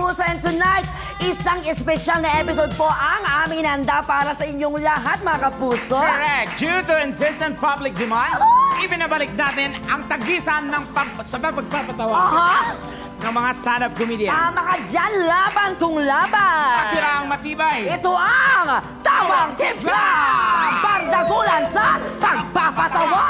Kapuso. And tonight, isang espesyal na episode po ang aming handa para sa inyong lahat, mga kapuso. Correct. Due to insistent public demand, ibinabalik natin ang tagisan ng pagpapatawa ng mga stand-up comedian. Tama ka dyan, laban kung laban. Patira ang matibay. Ito ang Tawang Timpla! Bardagulan sa pagpapatawa!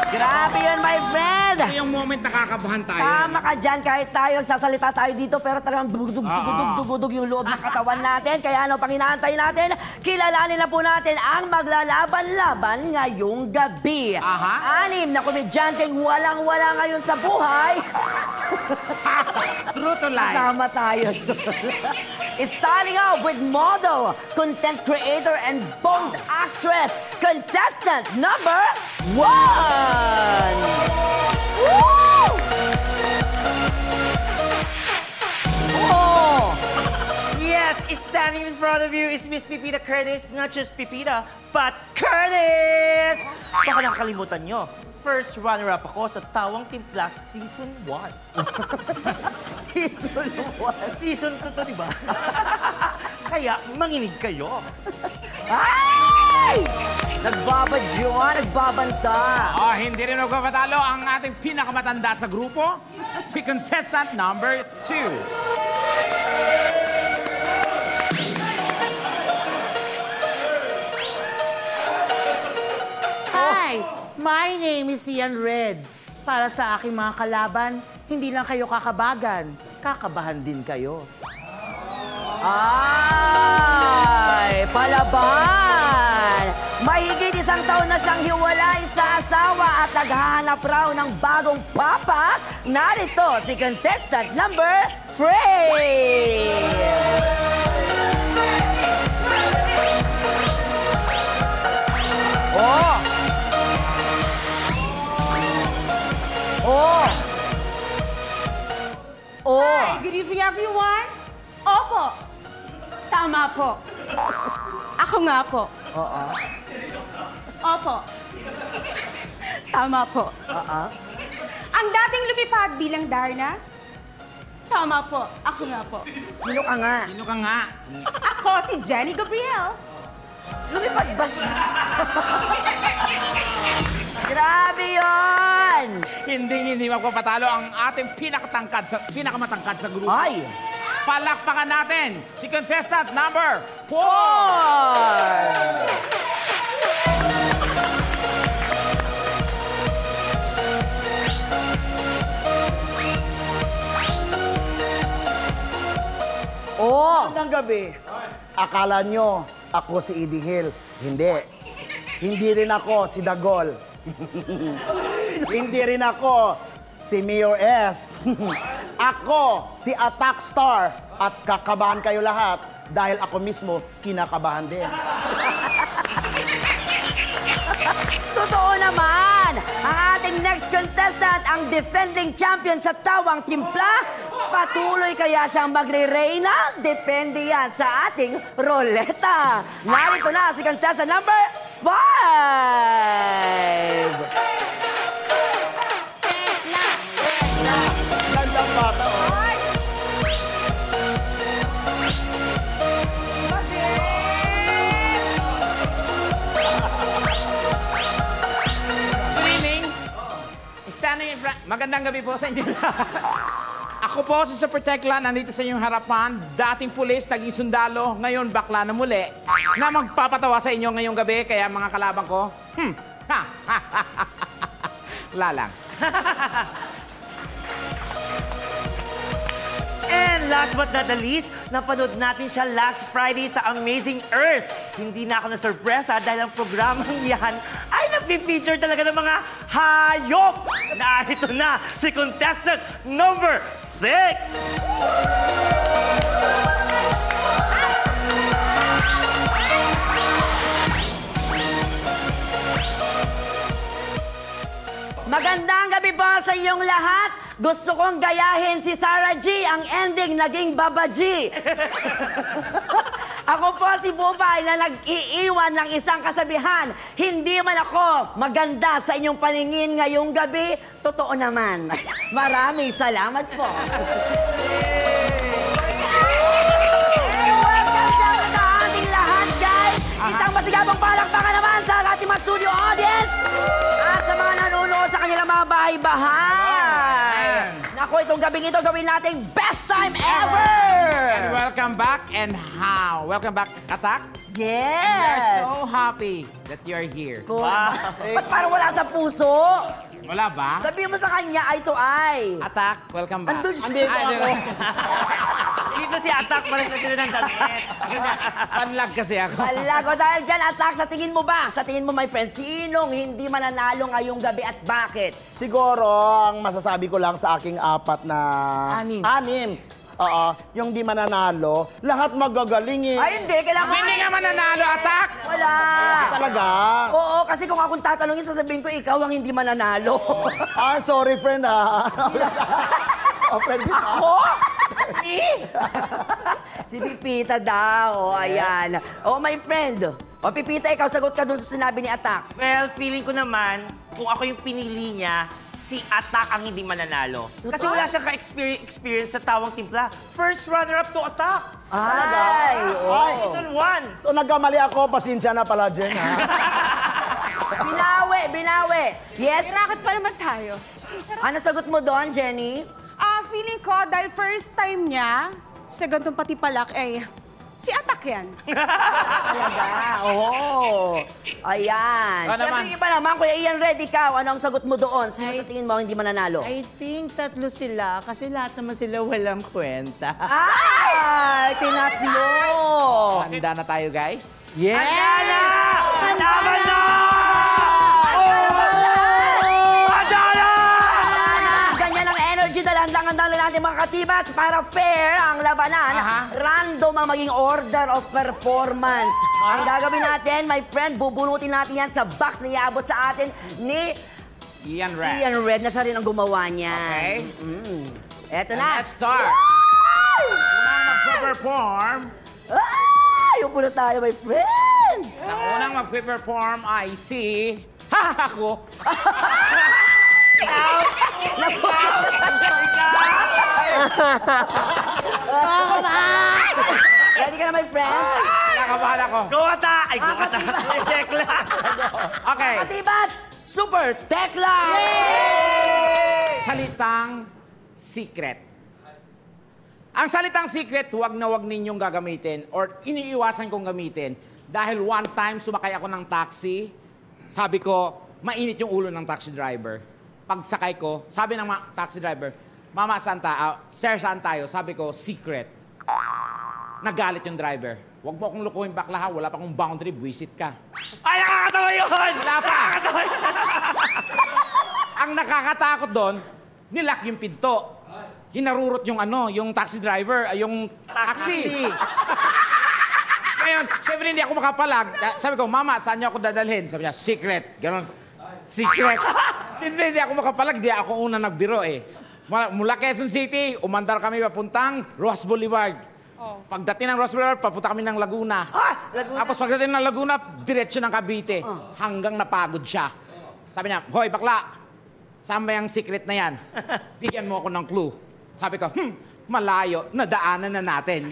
Grabe yun, my friend! Ito yung moment nakakabahan tayo. Tama ka dyan, kahit tayo, nagsasalita tayo dito, pero talagang dugudug yung loob ng katawan natin. Kaya ano pang inaantay natin, kilalanin na po natin ang maglalaban-laban ngayong gabi. Anim na komedyanteng walang-wala ngayon sa buhay. True to life. Kasama tayo. Starting out with model, content creator, and bold actress, contestant number 1! Woo! Oh! Yes, standing in front of you is Miss Pipita Curtis. Not just Pipita, but Curtis! Baka nakalimutan nyo, first runner-up ako sa Tawang Timpla Season 1. Season 1? Season 2 to, diba? Kaya, manginig kayo. Ay! Nagbabadyo, nagbabanta. Hindi rin magpapatalo ang ating pinakamatanda sa grupo, si contestant number 2. Hi, my name is Ian Red. Para sa aking mga kalaban, hindi lang kayo kakabagan, kakabahan din kayo. Ay, palaban! Mahigit isang taon na siyang hiwalay sa asawa at naghahanap raw ng bagong papa. Narito si contestant number 3. Oh! Oh! Oh! Hi, good evening everyone. Opo. Tama po. Ako nga po. Oo. Opo. Tama po. Oo. Ang dating lumipad bilang Darna. Tama po. Ako nga po. Sino ka nga? Sino ka nga? Ako si Jenny Gabriel. Lumipad ba siya? Grabe yun! Hindi magpapatalo ang ating pinakamatangkad sa grupo. Ay! Palakpakan natin si contestant number 4. 4! Oh! Magandang gabi. Akala nyo, ako si Eddie Hill. Hindi. Hindi rin ako si Dagol. Hindi rin ako si Mayor S. Ako si Attack Star. At kakabahan kayo lahat dahil ako mismo kinakabahan din. Totoo naman! Ang ating next contestant, ang defending champion sa Tawang Timpla. Patuloy kaya siyang magre-reyna? Depende yan sa ating roleta. Narito na si contestant number 5! Gandang bata, oh. Good evening. Standing in front. Magandang gabi po sa inyo. Ako po si Super Tekla, nandito sa inyong harapan. Dating pulis, naging sundalo, ngayon bakla na muli. Na magpapatawa sa inyo ngayong gabi, kaya mga kalaban ko, wala lang. And last but not the least, napanood natin siya last Friday sa Amazing Earth. Hindi na ako na-surpresa dahil ang programang yan ay nag-feature talaga ng mga hayop. Narito na si contestant number 6. Magandang gabi po sa inyong lahat. Gusto kong gayahin si Sarah G. Ang ending naging Baba G. Ako po si Bubay na nag-iiwan ng isang kasabihan. Hindi man ako maganda sa inyong paningin ngayong gabi. Totoo naman. Maraming salamat po. Welcome sa ating lahat, guys. Isang masigabong palakpakan naman sa ating mga studio audience at sa mga nanonood sa kanilang mga bahay-bahay. Naku, itong gabing ito gawin nating best time ever! And welcome back and how? Welcome back, Attack. Yes! We're so happy that you're here. Cool. Ba't parang wala sa puso? Wala ba? Sabihin mo sa kanya, ay to ay. Attack, welcome back. Andun siya. Andito ako. Dito si Attack, pares na sila ng damit. Panlag kasi ako. Wala ko dahil dyan, Attack, sa tingin mo ba? Sa tingin mo, my friend, sinong hindi mananalo ngayong gabi at bakit? Siguro, ang masasabi ko lang sa aking apat na... Anim. Oo, yung di mananalo, lahat magagaling eh. Ay, hindi. Kailangan Hindi nga mananalo, Attack! Wala. Talaga? Oo, kasi kung akong tatanungin, sasabihin ko, ikaw ang hindi mananalo. Ah, sorry friend ah. Oh, friend kita. Ako? Si Pipita daw. O, ayan. O, my friend. O, Pipita, ikaw sagot ka dun sa sinabi ni Attack. Well, feeling ko naman, kung ako yung pinili niya, si Attack ang hindi mananalo. Kasi wala siyang ka-experience sa tawang timpla. First runner-up to Attack. Ay, oo. Ay, Season 1. So nagkamali ako, pasensya na pala, Jen, ha? Binawi. Yes? Racket pa naman tayo. Ano sagot mo doon, Jenny? Feeling ko, dahil first time niya, sa gantong patipalak, si Attack yan. Talaga, oo. Ayan. Ano Siyempre, naman? iba naman. Kuya Ian, ready ka. Ano ang sagot mo doon? Sino sa tingin mo ang hindi mananalo? I think tatlo sila kasi lahat naman sila walang kwenta. Ay, tinatlo. Handa na tayo, guys? Adala! Laban na! Adala! Ganyan ang energy dahil handang-handang na natin mga katibats para fair ang labanan. Aha. Random ang maging order of performance. Ang gagawin natin, my friend, bubulutin natin yan sa box na iabot sa atin ni Ian Red. Ian Red na siya rin ang gumawa niyan. Okay. Eto And na. let's start. Unang magpe-perform. Yung pula tayo, my friend. Ang unang magpe-perform ay si... Ako. Ready ka na, my friend? Nakabahan ako. Go Attack! Ay, go Attack! Tekla! Okay. Katibats, Super Tekla! Salitang secret. Ang salitang secret, huwag na huwag ninyong gagamitin or iniiwasan kong gamitin dahil one time sumakay ako ng taxi, sabi ko, mainit yung ulo ng taxi driver. Pagsakay ko, sabi ng taxi driver, Mama, sir, saan tayo? Sabi ko, secret. Nagalit yung driver. Huwag mo akong lukuhin bakla ha, wala pa akong boundary, buwisit ka. Ay, nakakatawa yun! Wala pa! Ang nakakatakot doon, nilak yung pinto. Hinarurot yung yung taxi driver, yung taxi. Ngayon, syempre hindi ako makapalag. Sabi ko, Mama, saan niyo ako dadalhin? Sabi niya, secret. Ganon. Secret. Siyempre hindi ako makapalag, di ako una nagbiro eh. Mula Quezon City, umandar kami papuntang Ross Boulevard. Pagdating ng Ross Boulevard, papunta kami ng Laguna. Tapos pagdating ng Laguna, diretsyo ng Cavite. Hanggang napagod siya. Sabi niya, hoy, bakla, saan ba yung secret na yan? Bigyan mo ako ng clue. Sabi ko, malayo, nadaanan na natin.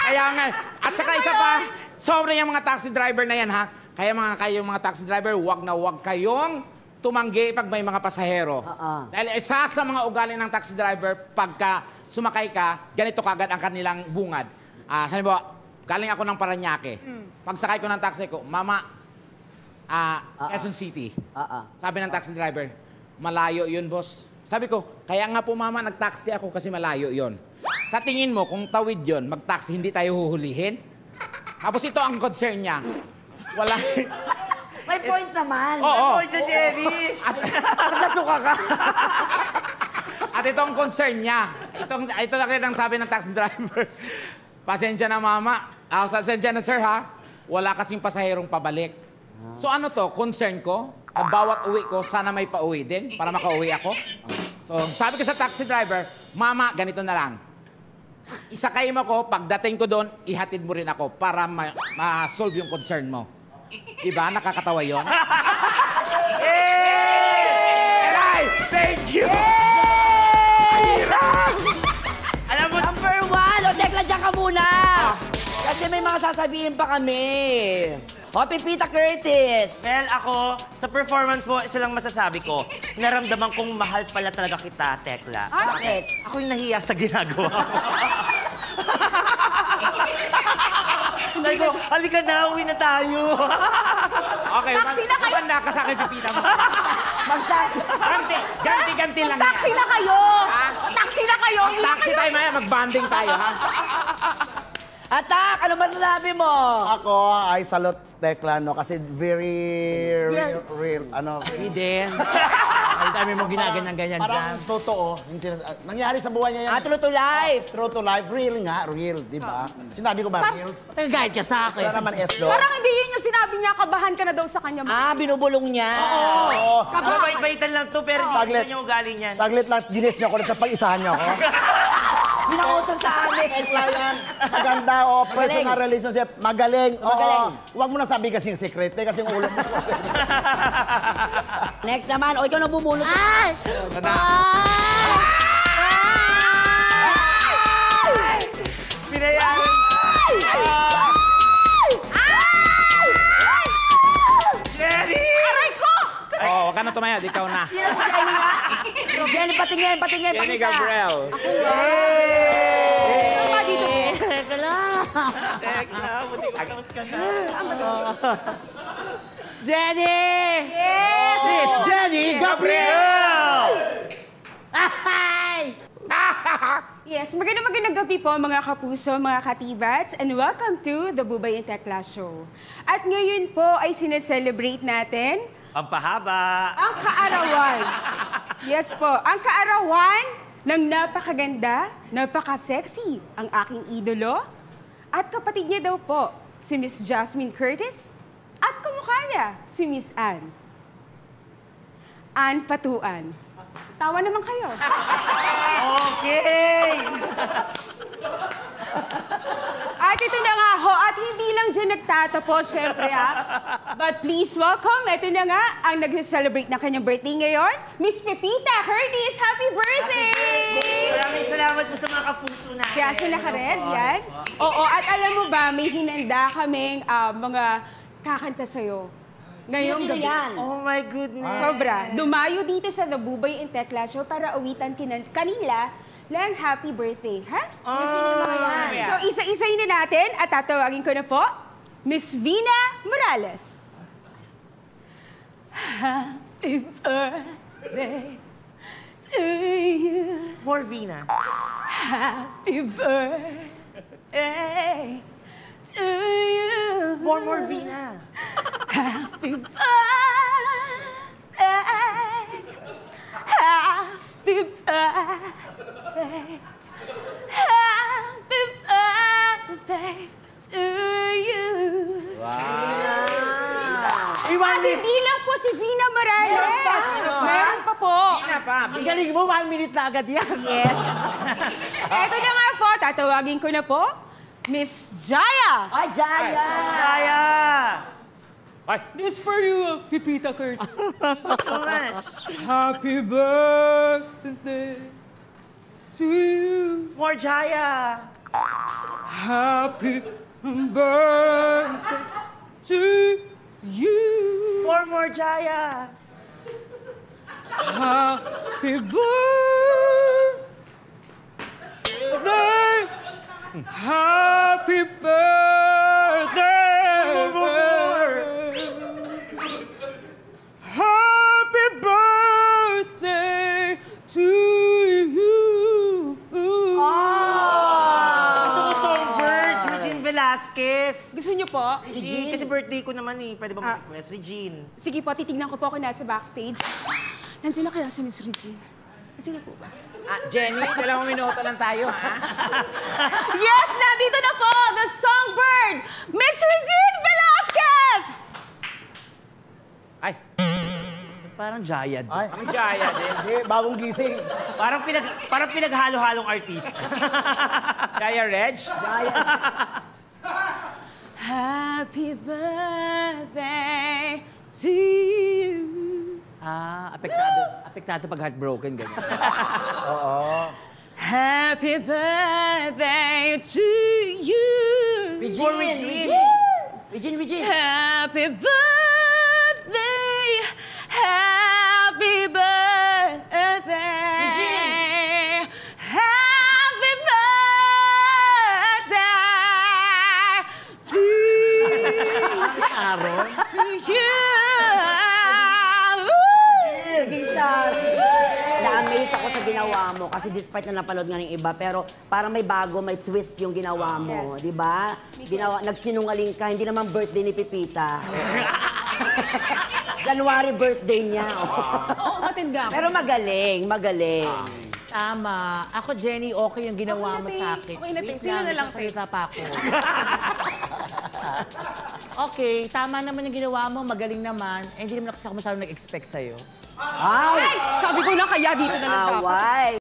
Kaya nga, at saka isa pa, sobre yung mga taxi driver na yan, ha? Kaya kayong mga taxi driver, wag na wag kayong tumanggi pag may mga pasahero. Dahil isa sa mga ugali ng taxi driver, pagka sumakay ka, ganito kagad ang kanilang bungad. Halimbawa, galing ako ng Paranaque. Pagsakay ko ng taxi ko, Mama, Quezon City. Sabi ng taxi driver, malayo yun, boss. Sabi ko, kaya nga po, Mama, nag-taxi ako kasi malayo yon. Sa tingin mo, kung tawid yon, mag-taxi, hindi tayo huhulihin? Tapos ito ang concern niya. Wala. May point naman. Oo. Oy, sa Jenny! Nasuka ka. At ito ang concern niya. Ito na rin ang sabi ng taxi driver. Pasensya na, Mama. Pasensya na, sir, ha? Wala kasing pasaherong pabalik. So ano to, concern ko? At bawat uwi ko, sana may pauwi din para makauwi ako. So sabi ko sa taxi driver, Mama, ganito na lang. Isakay mo ko, pagdating ko doon, ihatid mo rin ako para ma-solve yung concern mo. Diba? Nakakatawa yun? Eray! Thank you! Alam mo, Number 1! O, Tekla, dyan ka muna! Kasi may mga sasabihin pa kami. O, Pipita Curtis! Well, ako, sa performance mo, isa lang masasabi ko, naramdaman kong mahal pala talaga kita, Tekla. Bakit? Ako yung nahiya sa ginagawa ko. Sabi ko, halika na, uwi na tayo. Okay, maganda ka sa akin, Pipita mo. Mag-taxi. Ganti lang Taxi yan. na kayo! Ha? Taxi na kayo! Taxi tayo maya, mag-banding tayo, ha? Atak, ano masasabi mo? Ako, I salute Tekla, no? Kasi very real, ano. Hindi din. Ang dami mo ginaganyan-ganyan Parang dyan. totoo. Nangyari sa buhay niya yan. True to life. True to life, real nga, real, di ba? Sinabi ko ba, real? Nagagayad ka sa akin. Wala naman S-do. Parang hindi yun yung sinabi niya, kabahan ka na daw sa kanya. Binubulong niya. Oo. Ako, bait-baitan lang to, pero hindi Saglit. niya ugali niyan. Saglit lang, ginis niya ako sa pag-isahan niya ako. Pinautos sa amin. Tekla yan. Maganda, personal relationship. Magaling. Magaling. Huwag mo na sabi kasing secret, kasing ulo mo. Next naman, o ikaw na bumulot. Ay! Pinayaran. Jenny! Aray ko! Oo, wag ka na tumayad, ikaw na. Sino si Jenny nga? Jenny, patingin, Jenny pakita. Gabriel. Ano ba dito? Teka lang. Tekla, buti ko tapos ka na. Jenny! Yes! Miss Jenny Gabriel! Ay! Yes, magandang gabi po mga kapuso, mga katibats, and welcome to the Bubay and Tekla Show. At ngayon po ay sineselebrate natin Ang pahaba. ang kaarawan. Yes po, ang kaarawan ng napakaganda, napaka-sexy, ang aking idolo. At kapatid niya daw po, si Miss Jasmine Curtis. At kamukha niya, si Miss Ann. Ann Patuan. Tawa naman kayo. Okay! At ito na nga ho, at hindi lang dyan nagtatapos, syempre ha. But please welcome, ito na nga, ang nag-celebrate na kanyang birthday ngayon, Miss Pepita Curtis. Happy birthday! Maraming salamat po sa mga kapuso natin. Kaya sila ka rin, yan. Oo, at alam mo ba, may hinanda kaming mga kakanta sa'yo. Ngayong Sino gabi. yan? Oh my goodness. Sobra. Dumayo dito sa The Bubay and Tekla Show para awitan kanila ng happy birthday, ha? Sino mga yan? So, isa-isayin na natin at tatawagin ko na po, Miss Vina Morales. Happy birthday to you. More Vina. Happy birthday to you. More Vina. Happy birthday. Happy birthday. Happy birthday to you. At hindi lang po si Vina Morales. Meron pa po. Pina pa. Ang galing mo, 1 minute na agad yan. Yes. Eto na nga po, tatawagin ko na po, Miss Jaya. Ay, Jaya! Kaya! Ay, This for you, Pipita Curtis. So much. Happy birthday to you. More Jaya. Happy birthday to you. More Jaya. Happy birthday. Happy birthday. Happy birthday to you. Gusto ko Songbird, Regine Velasquez. Gusto niyo po? Regine, kasi birthday ko naman eh. Pwede ba mag-request? Regine. Sige po, titignan ko po kung nasa backstage. Nandiyan na kaya si Miss Regine? Nandiyan na po ba? Jenny, 2 minuto lang tayo, ha? Yes! Nandito na po! The Songbird! Miss Regine Velasquez! Ay, Parang Jaya din. Ay, ang Jaya din. hindi, bagong gising. Parang pinaghalo-halong artist. Kaya, Reg? Happy birthday to you. Apektado pag heartbroken, ganyan. Happy birthday to you. Regine. Happy birthday. Happy birthday. Regine. Happy birthday to you. Naging sorry. Na-amaze ako sa ginawa mo kasi despite na napanood nga ng iba, pero parang may bago, may twist yung ginawa mo, di ba? Nagsinungaling ka, hindi naman birthday ni Pipita. January birthday niya. Oo, matinda ako. Pero magaling. Tama. Ako, Jenny, okay yung ginawa mo sa akin. Okay na, Wait sino na lang, nagsasalita pa ako. Okay, tama naman yung ginawa mo, magaling naman. Eh, hindi naman ako masyadong nag-expect sa'yo. Ay! Sabi ko na kaya dito na lang dapat. Away!